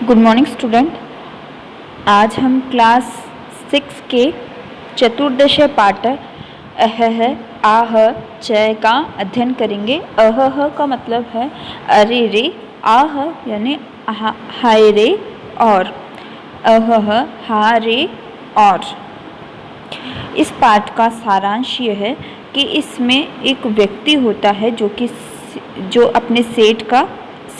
Good morning student. आज हम class 6 के चतुर्दश पाठ अहह आह च का अध्ययन करेंगे। अहह का मतलब है अरे रे, आह यानी हाय रे, और अहह हा रे और। इस पाठ का सारांश यह है कि इसमें एक व्यक्ति होता है जो अपने सेठ का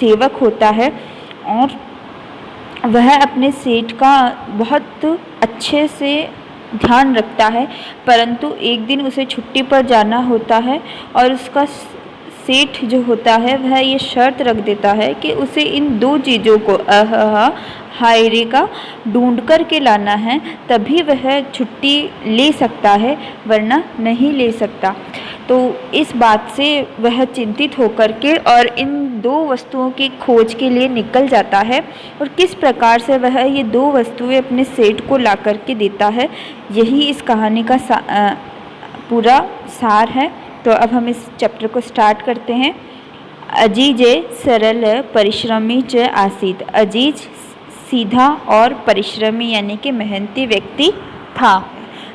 सेवक होता है और वह अपने सेठ का बहुत अच्छे से ध्यान रखता है, परंतु एक दिन उसे छुट्टी पर जाना होता है और उसका सेठ जो होता है वह ये शर्त रख देता है कि उसे इन दो चीज़ों को हाय रे का ढूंढ कर के लाना है, तभी वह छुट्टी ले सकता है, वरना नहीं ले सकता। तो इस बात से वह चिंतित होकर के और इन दो वस्तुओं की खोज के लिए निकल जाता है और किस प्रकार से वह ये दो वस्तुएं अपने सेठ को ला कर के देता है, यही इस कहानी का पूरा सार है। तो अब हम इस चैप्टर को स्टार्ट करते हैं। अजीज सरल परिश्रमी च आसीत। अजीज सीधा और परिश्रमी यानी कि मेहनती व्यक्ति था।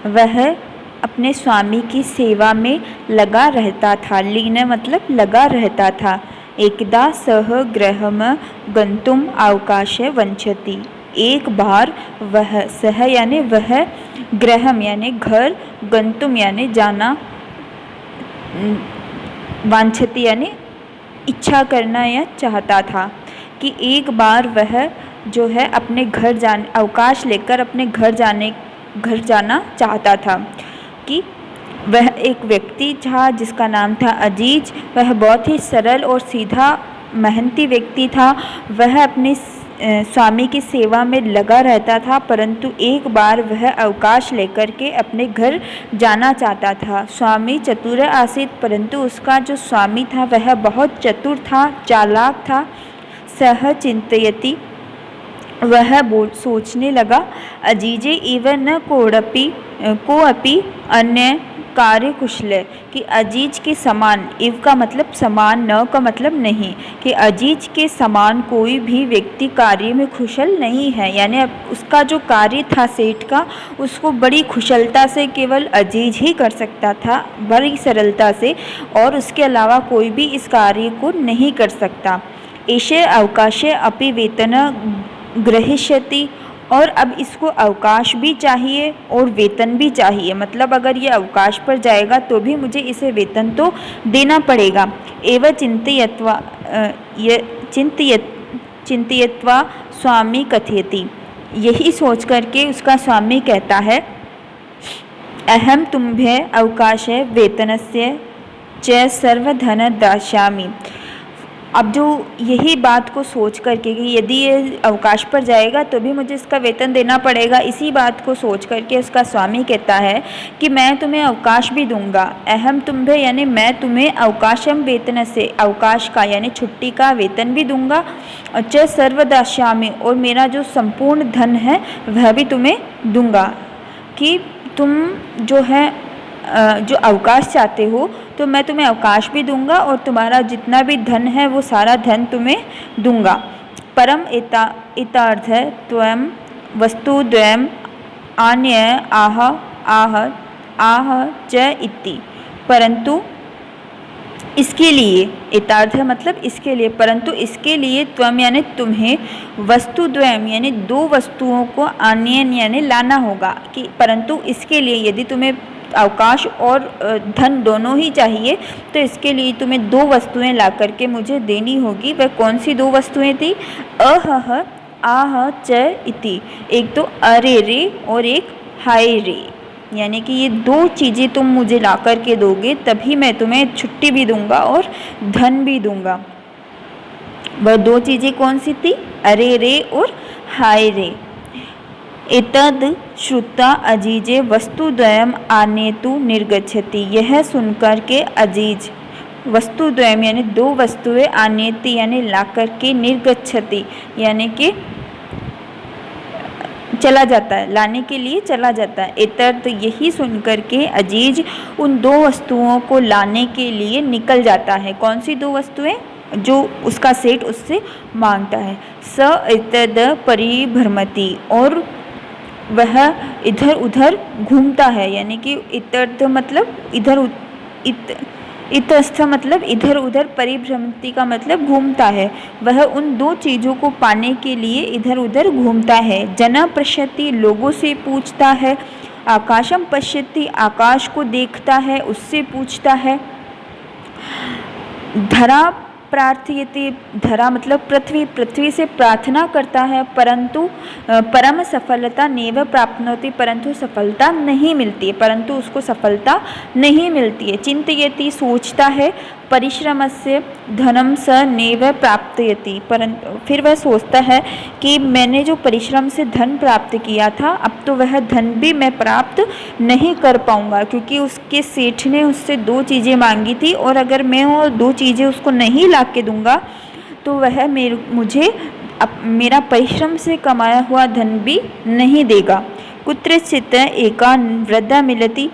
वह अपने स्वामी की सेवा में लगा रहता था। लीन मतलब लगा रहता था। एकदा सह गृहम गंतुम अवकाश वंचति। एक बार वह सह यानी वह, गृहम यानी घर, गंतुम यानी जाना, वांछति यानी इच्छा करना या चाहता था, कि एक बार वह जो है अपने घर जाने अवकाश लेकर अपने घर जाना चाहता था। कि वह एक व्यक्ति था जिसका नाम था अजीज। वह बहुत ही सरल और सीधा मेहनती व्यक्ति था। वह अपने स्वामी की सेवा में लगा रहता था, परंतु एक बार वह अवकाश लेकर के अपने घर जाना चाहता था। स्वामी चतुर आसीत, परंतु उसका जो स्वामी था वह बहुत चतुर था, चालाक था। सह चिंतयति, वह सोचने लगा, अजीजे इव न कोअपि अन्य कार्य कुशल, कि अजीज के समान, इव का मतलब समान, न का मतलब नहीं, कि अजीज के समान कोई भी व्यक्ति कार्य में कुशल नहीं है। यानी उसका जो कार्य था सेठ का, उसको बड़ी कुशलता से केवल अजीज ही कर सकता था, बड़ी सरलता से, और उसके अलावा कोई भी इस कार्य को नहीं कर सकता। एषे अवकाशे अपि वेतन ग्रहिष्यति, और अब इसको अवकाश भी चाहिए और वेतन भी चाहिए। मतलब अगर ये अवकाश पर जाएगा तो भी मुझे इसे वेतन तो देना पड़ेगा। एवं चिंतयत्वा स्वामी कथयति, यही सोच करके उसका स्वामी कहता है, अहम तुम्भ्य अवकाशे वेतनस्य च सर्वधन दास्यामि। अब जो यही बात को सोच करके कि यदि ये अवकाश पर जाएगा तो भी मुझे इसका वेतन देना पड़ेगा, इसी बात को सोच करके उसका स्वामी कहता है कि मैं तुम्हें अवकाश भी दूंगा। अहम तुम्हें यानी मैं तुम्हें अवकाशम वेतन से, अवकाश का यानी छुट्टी का वेतन भी दूंगा, और च सर्वदास्यामि, और मेरा जो संपूर्ण धन है वह भी तुम्हें दूंगा। कि तुम जो है जो अवकाश चाहते हो तो मैं तुम्हें अवकाश भी दूंगा और तुम्हारा जितना भी धन है वो सारा धन तुम्हें दूंगा। परम इतार्थ त्वं वस्तुद्वयम् आन्य आह च इति। परंतु इसके लिए, इतार्थ मतलब इसके लिए, परंतु इसके लिए त्वम यानी तुम्हें, वस्तुद्वयम् यानी दो वस्तुओं को, आन्यन यानी लाना होगा। कि परंतु इसके लिए यदि तुम्हें अवकाश और धन दोनों ही चाहिए तो इसके लिए तुम्हें दो वस्तुएं ला करके मुझे देनी होगी। वह कौन सी दो वस्तुएं थी? अहह आह च इति। एक तो अरे रे और एक हाय रे, यानी कि ये दो चीज़ें तुम मुझे ला करके दोगे तभी मैं तुम्हें छुट्टी भी दूंगा और धन भी दूंगा। वह दो चीज़ें कौन सी थी? अरे रे और हाय रे। एतद् श्रुत्वा अजीजे वस्तुद्वयम् आनेतु निर्गच्छति। यह सुनकर के अजीज वस्तुद्वयम् यानी दो वस्तुएं, आनेति यानी ला करके, निर्गच्छति यानी कि चला जाता है, लाने के लिए चला जाता है। एतद् यही सुनकर के अजीज उन दो वस्तुओं को लाने के लिए निकल जाता है। कौन सी दो वस्तुएं? जो उसका सेठ उससे मांगता है। स इतद परिभ्रमति, और वह इधर उधर घूमता है, यानी कि इतद मतलब इतस्थ मतलब इधर उधर, परिभ्रमति का मतलब घूमता है। वह उन दो चीज़ों को पाने के लिए इधर उधर घूमता है। जना पश्यति, लोगों से पूछता है। आकाशम पश्यति, आकाश को देखता है, उससे पूछता है। धरा प्रार्थयति, धरा मतलब पृथ्वी, पृथ्वी से प्रार्थना करता है। परंतु परम सफलता नैव प्राप्नोति, परंतु सफलता नहीं मिलती है, परंतु उसको सफलता नहीं मिलती है। चिंतयति, सोचता है। परिश्रम से धनम स नैव प्राप्तयति, परंतु फिर वह सोचता है कि मैंने जो परिश्रम से धन प्राप्त किया था, अब तो वह धन भी मैं प्राप्त नहीं कर पाऊंगा, क्योंकि उसके सेठ ने उससे दो चीज़ें मांगी थी, और अगर मैं वो दो चीज़ें उसको नहीं ला के दूंगा तो वह मुझे मेरा परिश्रम से कमाया हुआ धन भी नहीं देगा। कुत्रचित् एका वृद्धा मिलति,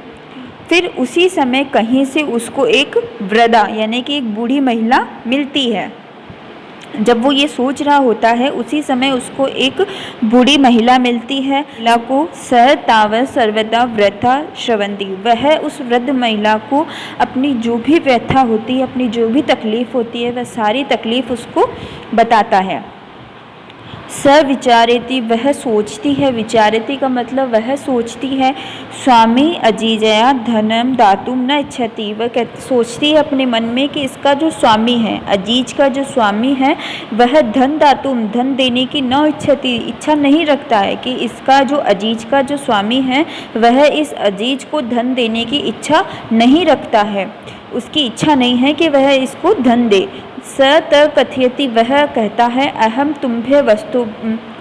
फिर उसी समय कहीं से उसको एक वृद्धा यानी कि एक बूढ़ी महिला मिलती है। जब वो ये सोच रहा होता है, उसी समय उसको एक बूढ़ी महिला मिलती है। महिला को स ताव सर्वदा व्यथा श्रवंती, वह उस वृद्ध महिला को अपनी जो भी व्यथा होती है, अपनी जो भी तकलीफ़ होती है, वह सारी तकलीफ़ उसको बताता है। स विचारेति, वह सोचती है। विचारेति का मतलब वह सोचती है। स्वामी अजीजया धनम दातुम न इच्छति, वह सोचती है अपने मन में कि इसका जो स्वामी है, अजीज का जो स्वामी है, वह धन दातुम, धन देने की न इच्छति, इच्छा नहीं रखता है कि इसका जो अजीज का जो स्वामी है वह इस अजीज को धन देने की इच्छा नहीं रखता है, उसकी इच्छा नहीं है कि वह इसको धन दे। स त कथयति, वह कहता है अहम तुम्हें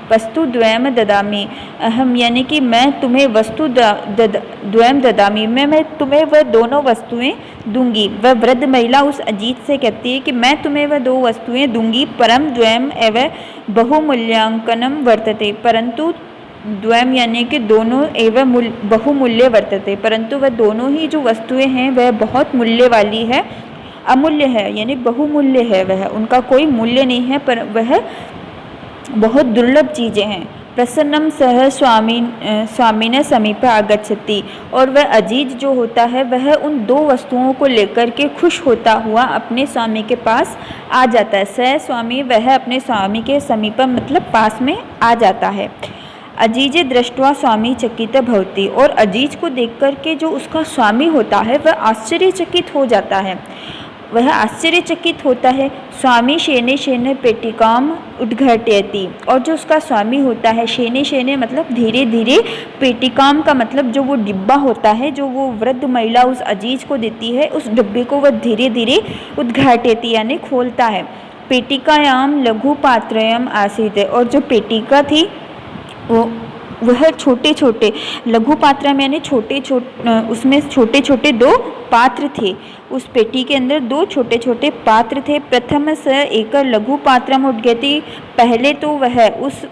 वस्तु द्वयम ददामी, अहम यानी कि मैं तुम्हें वस्तु द्वयम ददामी, मैं तुम्हें वह दोनों वस्तुएं दूंगी। वह वृद्ध महिला उस अजीत से कहती है कि मैं तुम्हें वह दो वस्तुएं दूंगी। परम द्वयम एव बहुमूल्यांकनम वर्तते, परंतु द्वयम यानी कि दोनों एवं बहुमूल्य वर्तते, परंतु वह दोनों ही जो वस्तुएं हैं वह बहुत मूल्य वाली है, अमूल्य है यानी बहुमूल्य है, वह उनका कोई मूल्य नहीं है, पर वह बहुत दुर्लभ चीज़ें हैं। प्रसन्नम सह स्वामिने समीप आगच्छति, और वह अजीज जो होता है वह उन दो वस्तुओं को लेकर के खुश होता हुआ अपने स्वामी के पास आ जाता है। सह स्वामी, वह अपने स्वामी के समीप मतलब पास में आ जाता है। अजीज दृष्टवा स्वामी चकित भवति, और अजीज को देख कर के जो उसका स्वामी होता है वह आश्चर्यचकित हो जाता है, वह आश्चर्यचकित होता है। स्वामी शेने शेने पेटिकाम उद्घाटयति, और जो उसका स्वामी होता है, शेने शेने मतलब धीरे धीरे, पेटिकाम का मतलब जो वो डिब्बा होता है जो वो वृद्ध महिला उस अजीज को देती है, उस डिब्बे को वह धीरे धीरे उद्घाटयति यानी खोलता है। पेटिकायाम लघु पात्रयम आसीत, और जो पेटिका थी वह छोटे छोटे, लघु पात्र में यानी उसमें छोटे छोटे दो पात्र थे, उस पेटी के अंदर दो छोटे छोटे पात्र थे। प्रथम स एक लघु पात्रम उद्घाटयति, पहले तो वह उस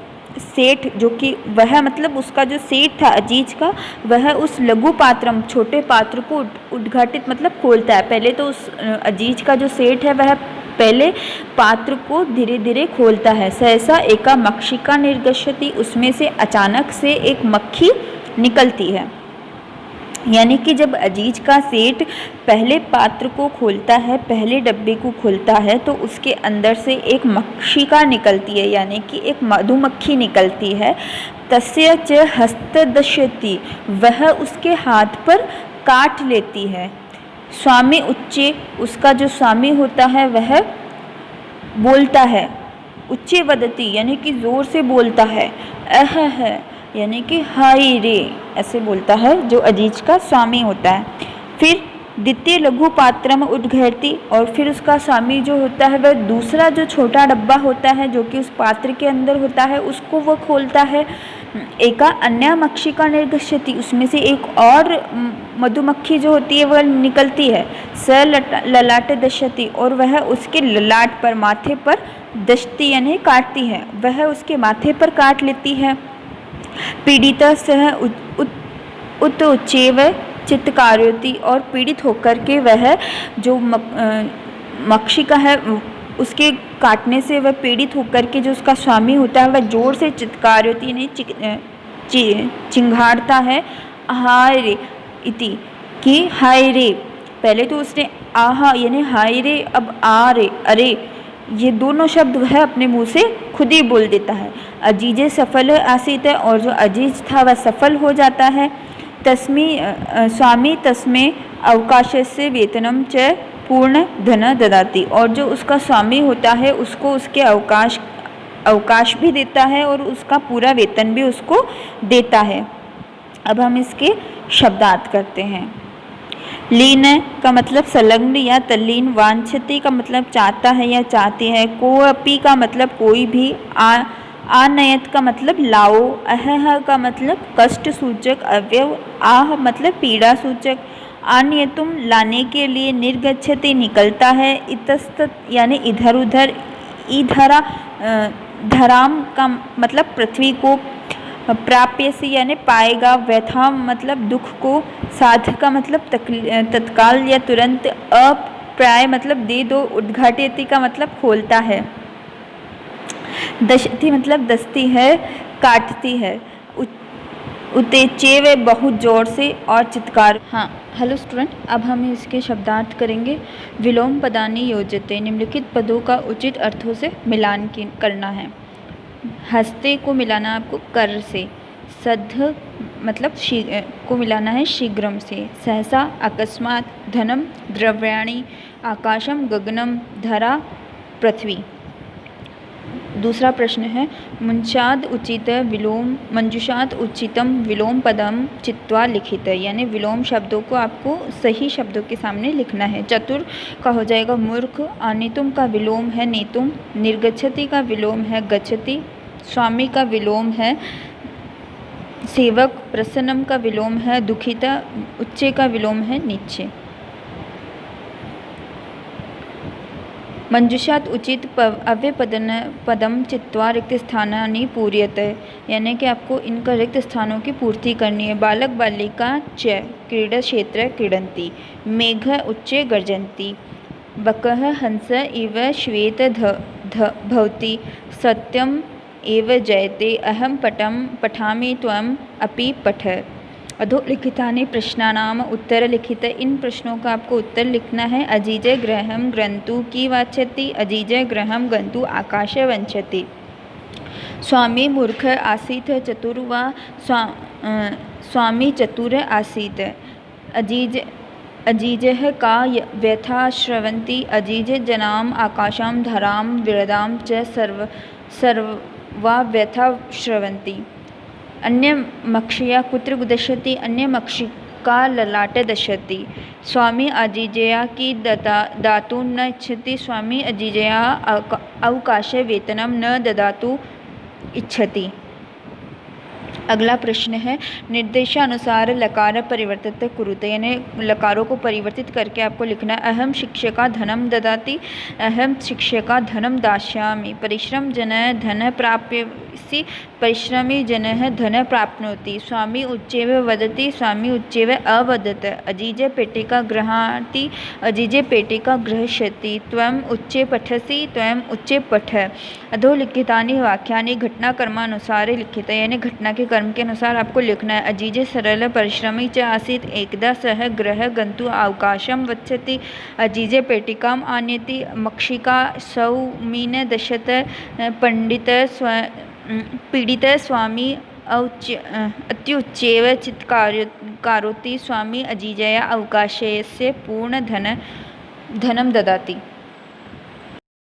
सेठ जो कि वह मतलब उसका जो सेठ था अजीज का, वह उस लघु पात्रम छोटे पात्र को उद्घाटित मतलब खोलता है। पहले तो उस अजीज का जो सेठ है वह पहले पात्र को धीरे धीरे खोलता है। सहसा एका मक्षिका निर्गच्छति, उसमें से अचानक से एक मक्खी निकलती है, यानी कि जब अजीज का सेठ पहले पात्र को खोलता है, पहले डब्बे को खोलता है, तो उसके अंदर से एक मक्षिका निकलती है यानी कि एक मधुमक्खी निकलती है। तस्य च हस्तदश्यति, वह उसके हाथ पर काट लेती है। स्वामी उच्चे, उसका जो स्वामी होता है वह बोलता है। उच्चे वदती यानी कि ज़ोर से बोलता है। अह यानी कि हाय रे, ऐसे बोलता है जो अजीज का स्वामी होता है। फिर द्वितीय लघु पात्रम उद्घाटयति, और फिर उसका स्वामी जो होता है वह दूसरा जो छोटा डब्बा होता है जो कि उस पात्र के अंदर होता है उसको वह खोलता है। एका अन्य मक्षिका निर्गच्छति, उसमें से एक और मधुमक्खी जो होती है वह निकलती है। स ललाट दशति, और वह उसके ललाट पर, माथे पर दशती यानी काटती है, वह उसके माथे पर काट लेती है। पीड़िता सह उच्चैव चित्तकारयति, और पीड़ित होकर के वह जो मक्षिका है उसके काटने से वह पीड़ित होकर के जो उसका स्वामी होता है वह जोर से चित्कारयति यानी चिंघाड़ता है हाय रे इति कि हाय रे। पहले तो उसने आहा यानी हाय रे, अब आ रे अरे, ये दोनों शब्द वह अपने मुंह से खुद ही बोल देता है। अजीजे सफल आसीत है, और जो अजीज था वह सफल हो जाता है। तस्मी स्वामी तस्मे अवकाशस्य वेतनम च पूर्ण धन ददाति, और जो उसका स्वामी होता है उसको उसके अवकाश भी देता है और उसका पूरा वेतन भी उसको देता है। अब हम इसके शब्दार्थ करते हैं। लीन का मतलब संलग्न या तल्लीन, वांछति का मतलब चाहता है या चाहती है, कोअपि का मतलब कोई भी, आनयत का मतलब लाओ, अह का मतलब कष्ट सूचक अव्यव, आह मतलब पीड़ा सूचक, आनयतुम लाने के लिए, निर्गच्छति निकलता है, इतस्तत यानी इधर उधर, इधरा धराम का मतलब पृथ्वी को, प्राप्य से यानी पाएगा, व्यथा मतलब दुख को, साध का मतलब तत्काल या तुरंत, अप्राय मतलब दे दो, उद्घाटयति का मतलब खोलता है, दशति मतलब दस्ती है, काटती है, उतेचेव बहुत जोर से और चित्कार। हाँ हेलो स्टूडेंट, अब हम इसके शब्दार्थ करेंगे। विलोम पदानि योज्यते, निम्नलिखित पदों का उचित अर्थों से मिलान करना है। हस्ते को मिलाना आपको कर से, सद्ध मतलब को मिलाना है शीघ्रम से, सहसा अकस्मात, धनम द्रव्याणि, आकाशम गगनम, धरा पृथ्वी। दूसरा प्रश्न है मुंशाद उचित विलोम, मंजुषाद उचितम विलोम पदम चित्वा लिखित, यानी विलोम शब्दों को आपको सही शब्दों के सामने लिखना है। चतुर का हो जाएगा मूर्ख, आनितुम का विलोम है नेतुम, निर्गच्छति का विलोम है गच्छति, स्वामी का विलोम है सेवक, प्रसन्नम का विलोम है दुखिता, उच्चे का विलोम है नीचे। मंजुषात उचित पदम चित्वा रिक्त स्थानानि पूर्यते, यानी कि आपको इनका रिक्त स्थानों की पूर्ति करनी है। बालक बालिका च क्रीड़ा क्षेत्र क्रीडन्ति, मेघ उच्चे गर्जन्ति, बकः हंस इव श्वेत भवति, सत्यम एव जयते, अहम पठामि त्वम अपि पठ। अधोलिखितानि प्रश्नानाम उत्तर लिखित, इन प्रश्नों का आपको उत्तर लिखना है। अजीजे गृहम ग्रंतु की वाच्यति, अजीजे गृहम गंतु आकाशे वंचति, स्वामी मूर्ख आसीत् चतुर वा स्वामी चतुर आसीत्, अजीजः का व्यथा श्रवन्ति, अजीज जनाम आकाशाम धराम विरदाम च सर्वा व्यथा श्रवन्ति, अन्य मक्षिया कुत्र दशति, अन्य मक्षिका ललाट दशति, स्वामी अजीजया की दातु न इच्छति, स्वामी अजीजया अवकाशे वेतनम न ददातु इच्छति। अगला प्रश्न है निर्देशानुसार लकार परिवर्तित कुरुते, यानी लकारों को परिवर्तित करके आपको लिखना है। अहम शिक्षका धनम ददाति, अहम शिक्षका धनम दास्यामि, परिश्रम जनः धन प्राप्यसि, परिश्रमी जनः धन प्राप्नोति, स्वामी उच्चैव वदति, स्वामी उच्चैव अवदत्, अजीजे पेटिका गृह्णाति, अजीजे पेटिका गृह्ष्यति, त्वम उच्चे पठसि, त्वम उच्चे पठ। अधोलिखितानि वाक्यानि घटनाक्रमानुसार लिखित, यानी घटना के कर्म के अनुसार आपको लिखना है। अजीजे सरल परिश्रमी च आसीत्, एकदा सह गृह गंतु अवकाशम वच्छति, अजीजे पेटिकाम आनयति, मक्षिका सौमीन दशत, पंडित पीड़ित स्वामी अत्युच्चैव चित्कारोति, स्वामी अजीजया अवकाशस्य पूर्ण धनम ददाति।